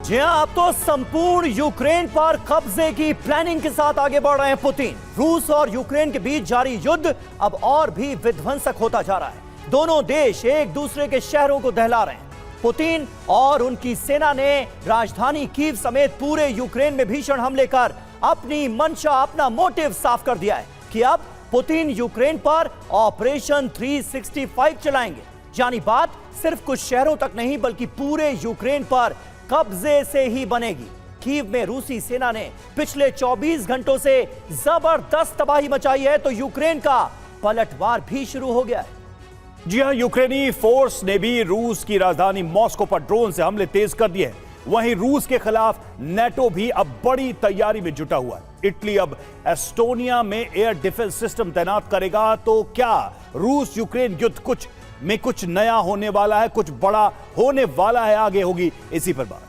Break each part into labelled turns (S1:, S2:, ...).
S1: जी हां, अब तो संपूर्ण यूक्रेन पर कब्जे की प्लानिंग के साथ आगे बढ़ रहे हैं पुतिन। रूस और यूक्रेन के बीच जारी युद्ध अब और भी विध्वंसक होता जा रहा है। दोनों देश एक दूसरे के शहरों को दहला रहे हैं। पुतिन और उनकी सेना ने राजधानी कीव समेत पूरे यूक्रेन में भीषण हमले कर अपनी मंशा, अपना मोटिव साफ कर दिया है कि अब पुतिन यूक्रेन पर ऑपरेशन 365 चलाएंगे। यानी बात सिर्फ कुछ शहरों तक नहीं बल्कि पूरे यूक्रेन पर कब्जे से ही बनेगी। कीव में रूसी सेना ने पिछले 24 घंटों से जबरदस्त तबाही मचाई है, तो यूक्रेन का पलटवार भी शुरू हो गया है।
S2: जी हां, यूक्रेनी फोर्स ने भी रूस की राजधानी मॉस्को पर ड्रोन से हमले तेज कर दिए हैं। वहीं रूस के खिलाफ नेटो भी अब बड़ी तैयारी में जुटा हुआ है। इटली अब एस्टोनिया में एयर डिफेंस सिस्टम तैनात करेगा। तो क्या रूस यूक्रेन युद्ध कुछ नया होने वाला है, कुछ बड़ा होने वाला है? आगे होगी इसी पर बात।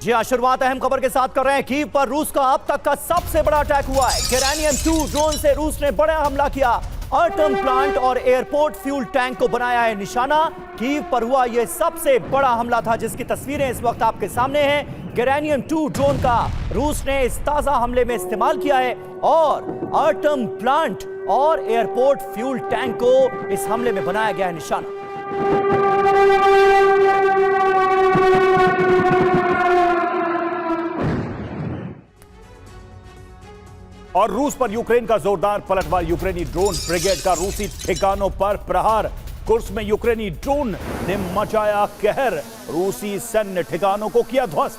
S1: जी हां, शुरुआत अहम खबर के साथ कर रहे हैं। कीव पर रूस का अब तक का सबसे बड़ा अटैक हुआ है। गेरानियम 2 ड्रोन से रूस ने बड़ा हमला किया। एटम प्लांट और एयरपोर्ट फ्यूल टैंक को बनाया है निशाना। कीव पर हुआ यह सबसे बड़ा हमला था, जिसकी तस्वीरें इस वक्त आपके सामने हैं। गेरानियम 2 ड्रोन का रूस ने इस ताजा हमले में इस्तेमाल किया है और एटम प्लांट और एयरपोर्ट फ्यूल टैंक को इस हमले में बनाया गया है निशाना।
S2: और रूस पर यूक्रेन का जोरदार पलटवार। यूक्रेनी ड्रोन ब्रिगेड का रूसी ठिकानों पर प्रहार। कुर्स्क में यूक्रेनी ड्रोन ने मचाया कहर। रूसी सैन्य ठिकानों को किया ध्वस्त।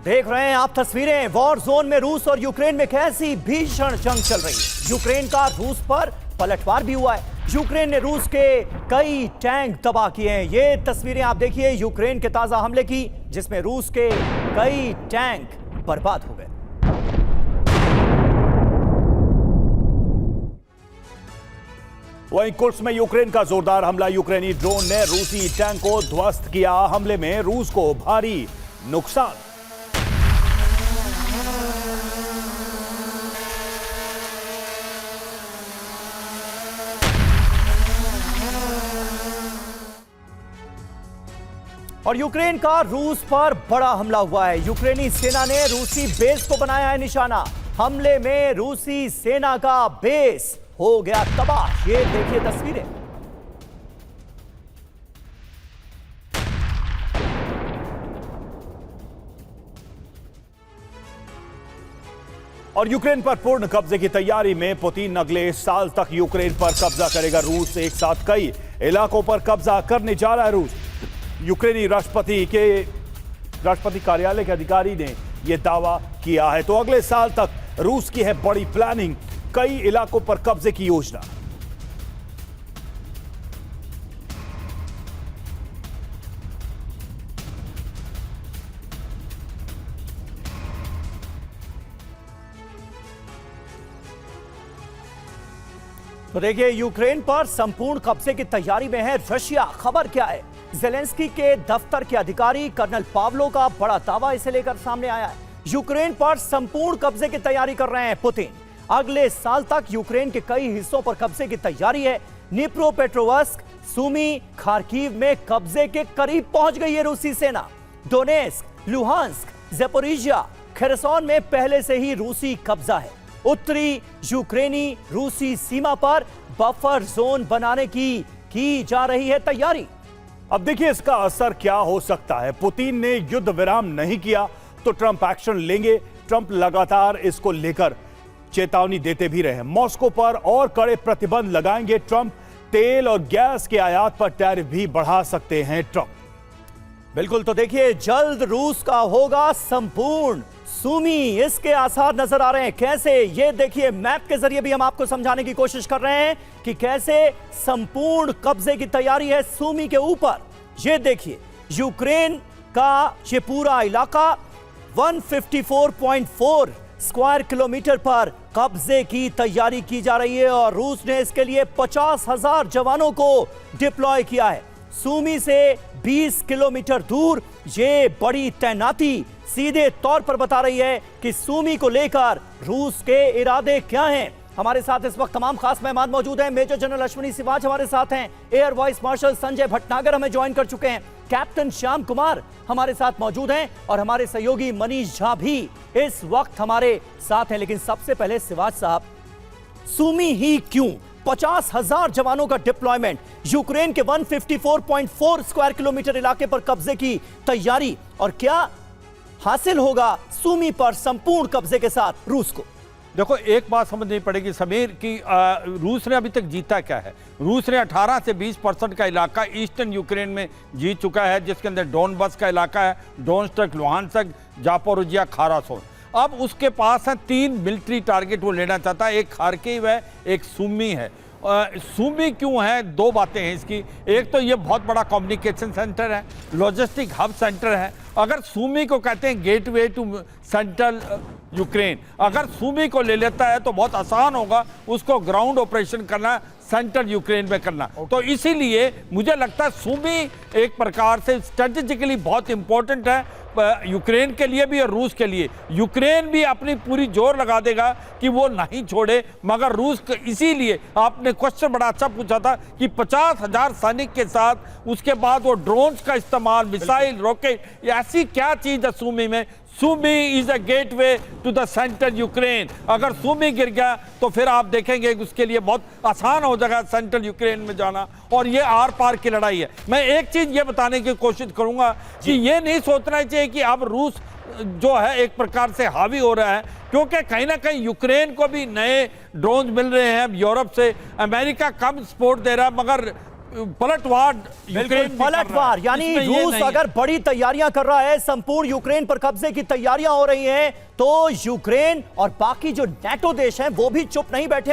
S1: देख रहे हैं आप तस्वीरें। वॉर जोन में रूस और यूक्रेन में कैसी भीषण जंग चल रही है। यूक्रेन का रूस पर पलटवार भी हुआ है। यूक्रेन ने रूस के कई टैंक तबाह किए हैं। ये तस्वीरें आप देखिए यूक्रेन के ताजा हमले की, जिसमें रूस के कई टैंक बर्बाद हो गए।
S2: वहीं कुर्स्क में यूक्रेन का जोरदार हमला। यूक्रेनी ड्रोन ने रूसी टैंक को ध्वस्त किया। हमले में रूस को भारी नुकसान।
S1: और यूक्रेन का रूस पर बड़ा हमला हुआ है। यूक्रेनी सेना ने रूसी बेस को बनाया है निशाना। हमले में रूसी सेना का बेस हो गया तबाह। ये देखिए तस्वीरें।
S2: और यूक्रेन पर पूर्ण कब्जे की तैयारी में पुतिन अगले साल तक यूक्रेन पर कब्जा करेगा। रूस एक साथ कई इलाकों पर कब्जा करने जा रहा है। रूस यूक्रेनी राष्ट्रपति कार्यालय के अधिकारी ने यह दावा किया है। तो अगले साल तक रूस की है बड़ी प्लानिंग, कई इलाकों पर कब्जे की योजना।
S1: तो देखिए यूक्रेन पर संपूर्ण कब्जे की तैयारी में है रशिया। खबर क्या है? ज़ेलेंस्की के दफ्तर के अधिकारी कर्नल पाव्लो का बड़ा दावा इसे लेकर सामने आया है। यूक्रेन पर संपूर्ण कब्जे की तैयारी कर रहे हैं पुतिन। अगले साल तक यूक्रेन के कई हिस्सों पर कब्जे की तैयारी है। निप्रोपेट्रोवस्क, सुमी, खार्किव में कब्जे के करीब पहुंच गई है रूसी सेना। डोनेस्क, लुहांस्क, ज़ेपोरिजिया, खेरसोन में पहले से ही रूसी कब्जा है। उत्तरी यूक्रेनी रूसी सीमा पर बफर जोन बनाने की जा रही है तैयारी।
S2: अब देखिए इसका असर क्या हो सकता है। पुतिन ने युद्ध विराम नहीं किया तो ट्रंप एक्शन लेंगे। ट्रंप लगातार इसको लेकर चेतावनी देते भी रहे। मॉस्को पर और कड़े प्रतिबंध लगाएंगे ट्रंप। तेल और गैस के आयात पर टैरिफ भी बढ़ा सकते हैं ट्रंप।
S1: बिल्कुल, तो देखिए जल्द रूस का होगा संपूर्ण सुमी। इसके आसार नजर आ रहे हैं। कैसे? ये देखिए मैप के जरिए भी हम आपको समझाने की कोशिश कर रहे हैं कि कैसे संपूर्ण कब्जे की तैयारी है सुमी के ऊपर। ये देखिए यूक्रेन का ये पूरा इलाका 154.4 स्क्वायर किलोमीटर पर कब्जे की तैयारी की जा रही है और रूस ने इसके लिए 50,000 जवानों को डिप्लॉय किया है। सुमी से 20 किलोमीटर दूर ये बड़ी तैनाती सीधे तौर पर बता रही है कि सुमी को लेकर रूस के इरादे क्या हैं। हमारे साथ इस वक्त तमाम खास मेहमान मौजूद हैं। मेजर जनरल अश्विनी सिवाच हमारे साथ हैं, air vice marshal Sanjay Bhatnagar हमें ज्वाइन कर चुके हैं, कैप्टन श्याम कुमार हमारे साथ मौजूद हैं और हमारे सहयोगी मनीष झा भी इस वक्त हमारे साथ हैं। लेकिन सबसे पहले सिवाच साहब, सूमी ही क्यों? 50,000 जवानों का डिप्लॉयमेंट, यूक्रेन के 154.4 स्क्वायर किलोमीटर इलाके पर कब्जे की तैयारी, और क्या हासिल होगा सूमी पर संपूर्ण कब्जे के साथ रूस को?
S3: देखो, एक बात समझनी पड़ेगी समीर कि रूस ने अभी तक जीता क्या है। रूस ने 18 से 20% का इलाका ईस्टर्न यूक्रेन में जीत चुका है, जिसके अंदर डोनबस का इलाका है, डोनेट्स्क, लुहांस्क, जापोरिजिया, खारासोन। अब उसके पास है 3 मिलिट्री टारगेट वो लेना चाहता है, एक खार्किव है, एक सूमी है। सूमी क्यों है? 2 बातें हैं इसकी। एक तो ये बहुत बड़ा कम्युनिकेशन सेंटर है, लॉजिस्टिक हब सेंटर है। अगर सूमी को कहते हैं गेटवे टू सेंट्रल यूक्रेन, अगर सूमी को ले लेता है तो बहुत आसान होगा उसको ग्राउंड ऑपरेशन करना, सेंट्रल यूक्रेन में करना। तो इसीलिए मुझे लगता है सूमी एक प्रकार से स्ट्रेटेजिकली बहुत इंपॉर्टेंट है, यूक्रेन के लिए भी और रूस के लिए। यूक्रेन भी अपनी पूरी जोर लगा देगा कि वो नहीं छोड़े, मगर रूस इसीलिए आपने क्वेश्चन बड़ा अच्छा पूछा था कि 50,000 सैनिक के साथ उसके बाद वो ड्रोन्स का इस्तेमाल, मिसाइल, रॉकेट, ऐसी क्या चीज है सूमी में। Sumy is a gateway to the central Ukraine. अगर सूमी गिर गया तो फिर आप देखेंगे कि उसके लिए बहुत आसान हो जाएगा सेंट्रल यूक्रेन में जाना, और ये आर पार की लड़ाई है। मैं एक चीज ये बताने की कोशिश करूंगा कि ये नहीं सोचना चाहिए कि अब रूस जो है एक प्रकार से हावी हो रहा है, क्योंकि कहीं ना कहीं यूक्रेन को भी नए ड्रोन मिल रहे हैं यूरोप से। अमेरिका कम सपोर्ट दे रहा है, मगर पलटवार यूक्रेन
S1: पलटवार, यानी रूस अगर बड़ी तैयारियां कर रहा है, संपूर्ण यूक्रेन पर कब्जे की तैयारियां हो रही हैं, तो यूक्रेन और बाकी जो नेटो देश हैं वो भी चुप नहीं बैठे।